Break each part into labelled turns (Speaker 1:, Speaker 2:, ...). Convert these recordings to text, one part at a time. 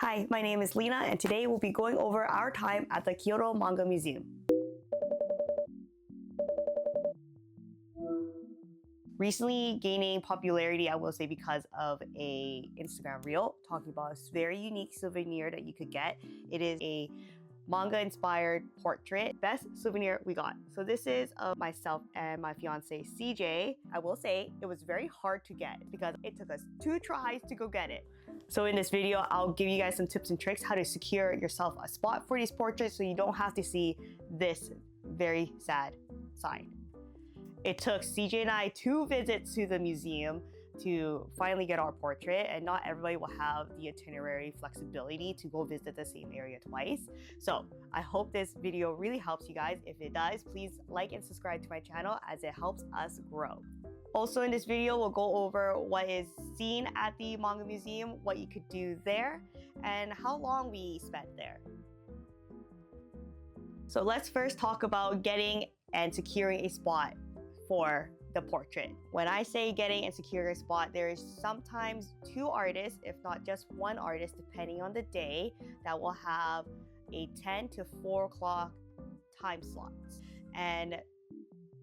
Speaker 1: Hi, my name is Lena, and today we'll be going over our time at the Kyoto Manga Museum. Recently gaining popularity, I will say, because of a Instagram reel talking about a very unique souvenir that you could get. It is a manga-inspired portrait. Best souvenir we got. So this is of myself and my fiance CJ. I will say it was very hard to get because it took us 2 tries to go get it. So in this video, I'll give you guys some tips and tricks how to secure yourself a spot for these portraits so you don't have to see this very sad sign. It took CJ and I 2 visits to the museum to finally get our portrait, and not everybody will have the itinerary flexibility to go visit the same area twice. So I hope this video really helps you guys. If it does, please like and subscribe to my channel as it helps us grow. Also in this video, we'll go over what is seen at the manga museum, what you could do there, and how long we spent there. So let's first talk about getting and securing a spot for the portrait. When I say getting and securing a spot, there is sometimes 2 artists, if not just 1 artist, depending on the day, that will have a 10 to 4 o'clock time slots. And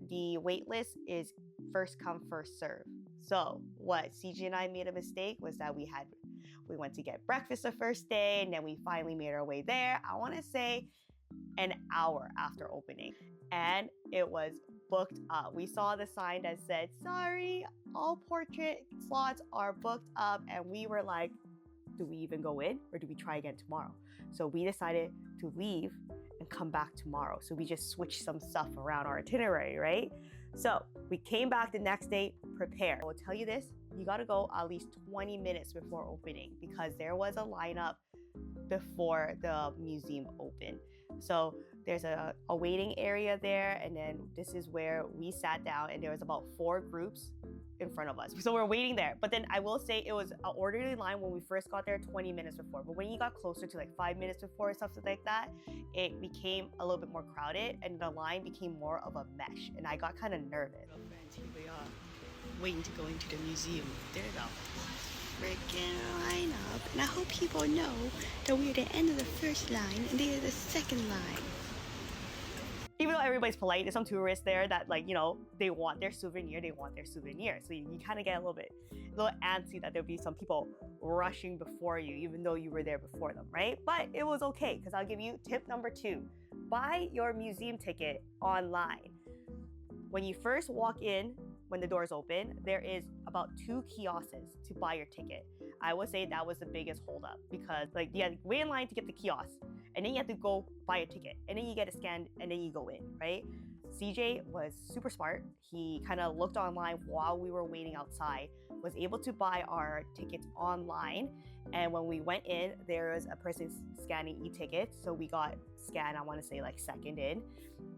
Speaker 1: the wait list is first come, first serve. So what CJ and I made a mistake was that we went to get breakfast the first day, and then we finally made our way there, I want to say an hour after opening, and it was booked up. We saw the sign that said, sorry, all portrait slots are booked up, and we were like, do we even go in or do we try again tomorrow? So we decided to leave and come back tomorrow. So we just switched some stuff around our itinerary, right? So we came back the next day prepared. I will tell you this, you gotta go at least 20 minutes before opening because there was a lineup before the museum opened. So there's a waiting area there, and then this is where we sat down, and there was about 4 groups in front of us. So we're waiting there. But then I will say it was an orderly line when we first got there 20 minutes before. But when you got closer to like 5 minutes before or something like that, it became a little bit more crowded and the line became more of a mesh. And I got kind of nervous.
Speaker 2: Friends, here we are, waiting to go into the museum. There's a freaking lineup, and I hope people know that we're at the end of the first line and they're the second line.
Speaker 1: Even though everybody's polite, there's some tourists there that, like, you know, they want their souvenir. So you kind of get a little antsy that there'll be some people rushing before you, even though you were there before them, right? But it was okay, because I'll give you tip number 2. Buy your museum ticket online. When you first walk in, when the doors open, there is about 2 kiosks to buy your ticket. I would say that was the biggest holdup because, like, you had to wait in line to get the kiosk, and then you have to go buy a ticket, and then you get it scanned, and then you go in, right? CJ was super smart. He kind of looked online while we were waiting outside, was able to buy our tickets online, and when we went in, there was a person scanning e-tickets, so we got scanned, I want to say like second in,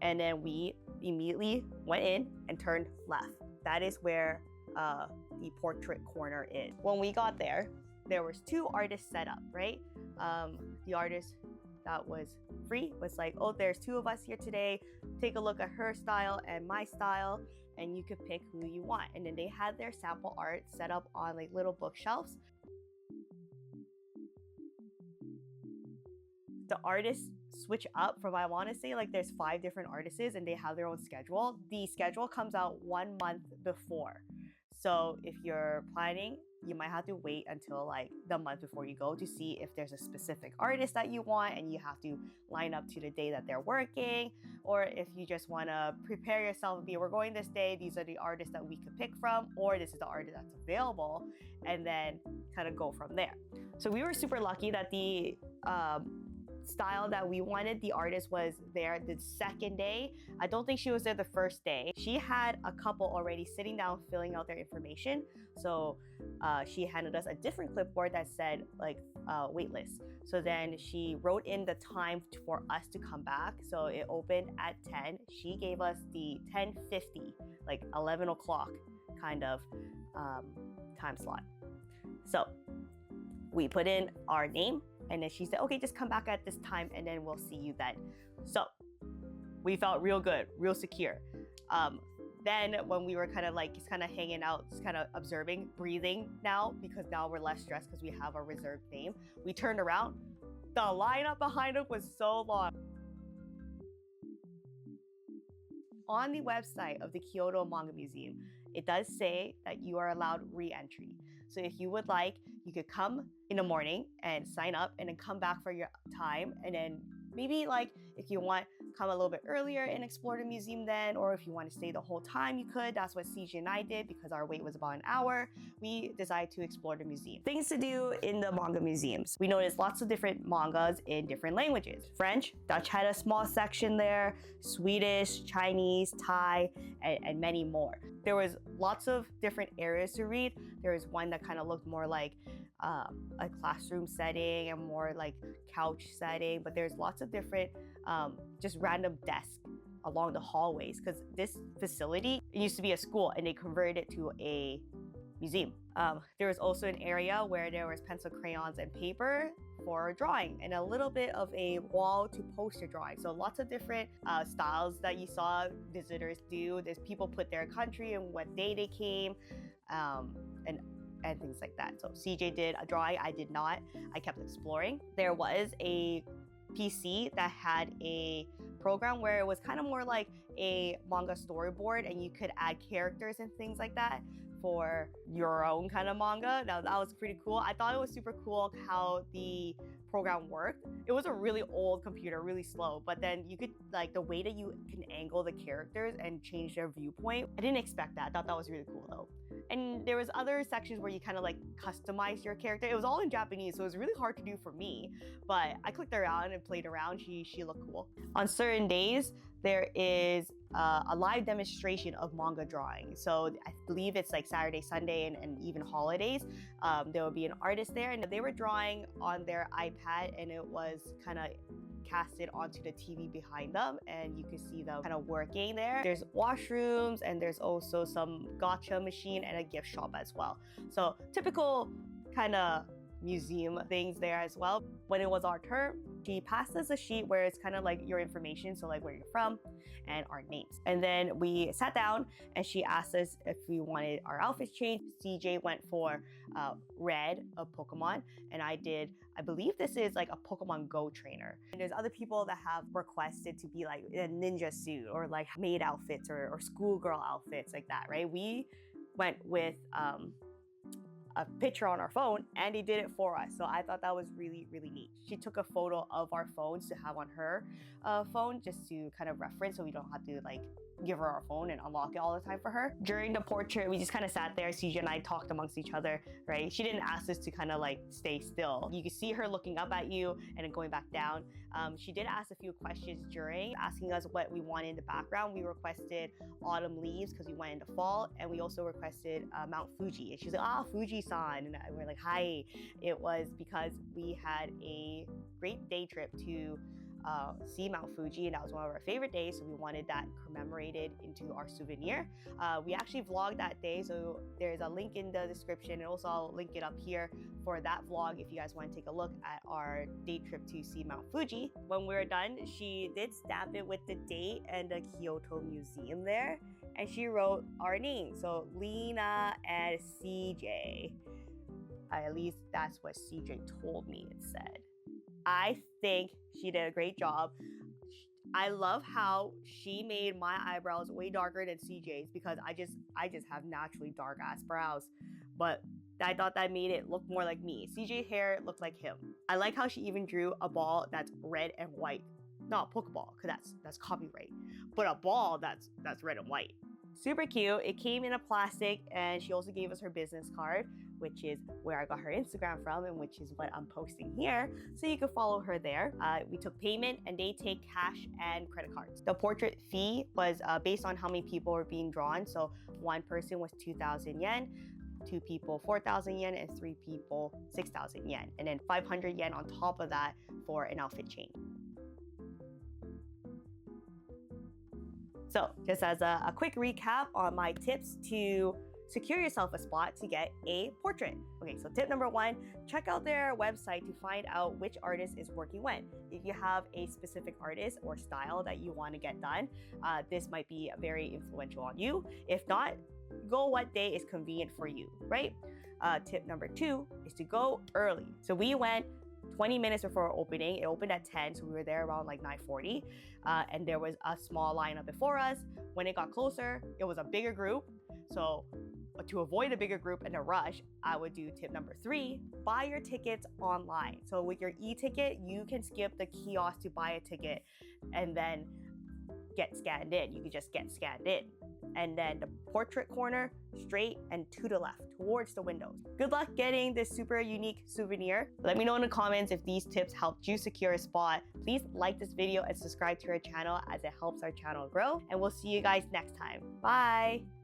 Speaker 1: and then we immediately went in and turned left. That is where the portrait corner is. When we got there, there was 2 artists set up, right? The artist that was free was like, oh, there's 2 of us here today. Take a look at her style and my style, and you could pick who you want. And then they had their sample art set up on like little bookshelves. The artists switch up from, I want to say, like there's 5 different artists and they have their own schedule. The schedule comes out 1 month before. So if you're planning, you might have to wait until like the month before you go to see if there's a specific artist that you want, and you have to line up to the day that they're working. Or if you just want to prepare yourself and be, we're going this day, these are the artists that we could pick from, or this is the artist that's available, and then kind of go from there. So we were super lucky that the style that we wanted, the artist was there the second day. I don't think she was there the first day. She had a couple already sitting down filling out their information. So she handed us a different clipboard that said like waitlist. So then she wrote in the time for us to come back. So it opened at 10. She gave us the 10:50, like 11 o'clock kind of time slot. So we put in our name, and then she said, okay, just come back at this time and then we'll see you then. So we felt real good, real secure. Then when we were kind of like just kind of hanging out, just kind of observing, breathing now, because now we're less stressed because we have our reserved name, we turned around. The lineup behind us was so long. On the website of the Kyoto Manga Museum, it does say that you are allowed re-entry. So if you would like, you could come in the morning and sign up and then come back for your time. And then maybe like if you want, come a little bit earlier and explore the museum then, or if you want to stay the whole time, you could. That's what CJ and I did because our wait was about an hour. We decided to explore the museum. Things to do in the manga museums. We noticed lots of different mangas in different languages. French, Dutch had a small section there, Swedish, Chinese, Thai, and many more. There was lots of different areas to read. There was one that kind of looked more like a classroom setting and more like couch setting, but there's lots of different just random desks along the hallways because this facility, it used to be a school and they converted it to a museum. There was also an area where there was pencil, crayons, and paper for drawing and a little bit of a wall to poster drawing. So lots of different styles that you saw visitors do. There's people put their country and what day they came and things like that. So CJ did a drawing, I did not. I kept exploring. There was a PC that had a program where it was kind of more like a manga storyboard and you could add characters and things like that for your own kind of manga. Now that was pretty cool. I thought it was super cool how the program worked. It was a really old computer, really slow, but then you could like the way that you can angle the characters and change their viewpoint. I didn't expect that. I thought that was really cool though. And there was other sections where you kind of like customize your character. It was all in Japanese, so it was really hard to do for me, but I clicked around and played around. She looked cool. On certain days, there is a live demonstration of manga drawing. So I believe it's like Saturday, Sunday, and even holidays. There will be an artist there and they were drawing on their iPad and it was kind of casted onto the TV behind them and you could see them kind of working there. There's washrooms and there's also some gacha machine and a gift shop as well. So typical kind of museum things there as well. When it was our turn, she passed us a sheet where it's kind of like your information, so like where you're from and our names. And then we sat down and she asked us if we wanted our outfits changed. CJ went for red of Pokemon and I believe this is like a Pokemon Go trainer. And there's other people that have requested to be like in a ninja suit or like maid outfits or schoolgirl outfits like that, right? We went with a picture on our phone and they did it for us. So I thought that was really, really neat. She took a photo of our phones to have on her phone just to kind of reference so we don't have to like give her our phone and unlock it all the time for her. During the portrait, we just kind of sat there. CJ and I talked amongst each other, right? She didn't ask us to kind of like stay still. You could see her looking up at you and then going back down. She did ask a few questions during, asking us what we wanted in the background. We requested autumn leaves because we went into fall, and we also requested Mount Fuji. And she's like, Fuji-san. And we're like, hi. It was because we had a great day trip to see Mount Fuji, and that was one of our favorite days, so we wanted that commemorated into our souvenir. We actually vlogged that day, so there's a link in the description, and also I'll link it up here for that vlog if you guys want to take a look at our day trip to see Mount Fuji. When we were done, she did stamp it with the date and the Kyoto Museum there, and she wrote our names, so Lena and CJ. At least that's what CJ told me it said. I think she did a great job. I love how she made my eyebrows way darker than CJ's because I just have naturally dark ass brows. But I thought that made it look more like me. CJ's hair looked like him. I like how she even drew a ball that's red and white. Not a Pokeball, because that's copyright. But a ball that's red and white. Super cute. It came in a plastic, and she also gave us her business card, which is where I got her Instagram from and which is what I'm posting here. So you can follow her there. We took payment and they take cash and credit cards. The portrait fee was based on how many people were being drawn. So one person was 2,000 yen, 2 people 4,000 yen, and 3 people 6,000 yen. And then 500 yen on top of that for an outfit change. So just as a quick recap on my tips to secure yourself a spot to get a portrait. Okay, so tip number 1, check out their website to find out which artist is working when. If you have a specific artist or style that you want to get done, this might be very influential on you. If not, go what day is convenient for you, right? Tip number 2 is to go early. So we went 20 minutes before opening. It opened at 10, so we were there around like 9:40, and there was a small lineup before us. When it got closer, it was a bigger group. So to avoid a bigger group and a rush, I would do tip number 3, buy your tickets online. So with your e-ticket, you can skip the kiosk to buy a ticket and then get scanned in. You can just get scanned in. And then the portrait corner, straight and to the left, towards the windows. Good luck getting this super unique souvenir. Let me know in the comments if these tips helped you secure a spot. Please like this video and subscribe to our channel as it helps our channel grow. And we'll see you guys next time. Bye!